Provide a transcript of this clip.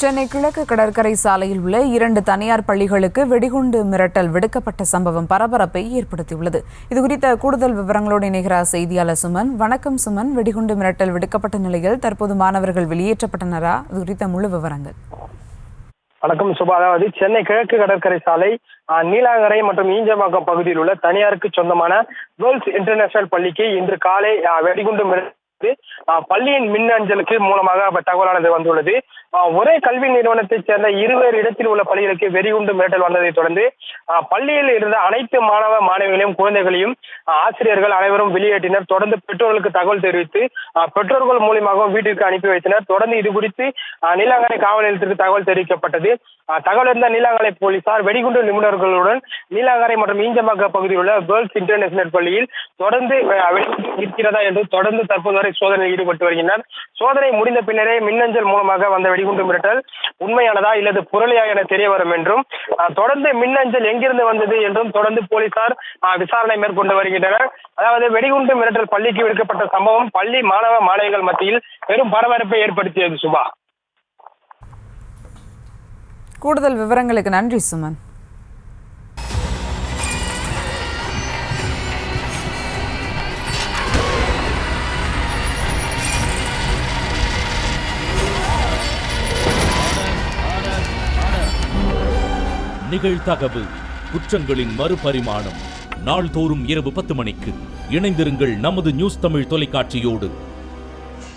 சென்னை கிழக்கு கடற்கரை சாலையில் உள்ள 2 தனியார் பள்ளிகளுக்கு வெடிகுண்டு மிரட்டல் விடுக்கப்பட்ட சம்பவம் பரபரப்பை ஏற்படுத்தியுள்ளது. இதுகுறித்த கூடுதல் விவரங்களோடு இணைகிறார் செய்தியாளர் சுமன். வணக்கம் சுமன். வெடிகுண்டு மிரட்டல் விடுக்கப்பட்ட நிலையில் தற்போது மாணவர்கள் வெளியேற்றப்பட்டனரா? இது குறித்த முழு விவரங்கள். வணக்கம் சுபா. அதாவது சென்னை கிழக்கு கடற்கரை சாலை நீலாங்கரை மற்றும் ஈஞ்சம்பாக்கம் பகுதியில் உள்ள தனியாருக்கு சொந்தமான கேர்ள்ஸ் இன்டர்நேஷனல் பள்ளிக்கு இன்று காலை வெடிகுண்டு மிரட்டல் பள்ளியின் மின்னஞ்சலுக்கு மூலமாக தகவலானது வந்துள்ளது. ஒரே கல்வி நிறுவனத்தைச் சேர்ந்த இருவேறு இடத்தில் உள்ள பள்ளிகளுக்கு வெடிகுண்டு மிரட்டல் வந்ததை தொடர்ந்து பள்ளியில் இருந்த அனைத்து மாணவ மாணவிகளையும் குழந்தைகளையும் ஆசிரியர்கள் அனைவரும் வெளியேற்றினர். தொடர்ந்து பெற்றோர்களுக்கு தகவல் தெரிவித்து பெற்றோர்கள் மூலியமாக வீட்டிற்கு அனுப்பி வைத்தனர். தொடர்ந்து இது குறித்து நீலாங்கரை காவல் நிலையத்திற்கு தகவல் தெரிவிக்கப்பட்டது. தகவல் இருந்த நீலாங்கரை போலீசார் வெடிகுண்டு நிபுணர்களுடன் நீலாங்கரை மற்றும் ஈஞ்சம்பாக்கம் பகுதியில் உள்ள கேர்ள்ஸ் இன்டர்நேஷனல் பள்ளியில் தொடர்ந்து இருக்கிறதா என்று தொடர்ந்து தற்போது வரை சோதனையில் ஈடுபட்டு வருகின்றனர். சோதனை முடிந்த பின்னரே மின்னஞ்சல் மூலமாக வந்த வெடிகுண்டு மிரட்டல் உண்மையானதா இல்லது புரளியா என தெரிய வரும் என்றும் தொடர்ந்து மின்னஞ்சல் எங்கிருந்து வந்தது என்றும் தொடர்ந்து போலீசார் விசாரணை மேற்கொண்டு வருகின்றனர். அதாவது வெடிகுண்டு மிரட்டல் பள்ளிக்கு விடுக்கப்பட்ட சம்பவம் பள்ளி மாணவ மாணவிகள் மத்தியில் பெரும் பரபரப்பை ஏற்படுத்தியது. சுபா, கூடுதல் விவரங்களுக்கு நன்றி சுமன். நிகழ்தகவு குற்றங்களின் மறுபரிமாணம் நாள்தோறும் இரவு 10 மணிக்கு இணைந்திருங்கள் நமது நியூஸ் தமிழ் தொலைக்காட்சியோடு.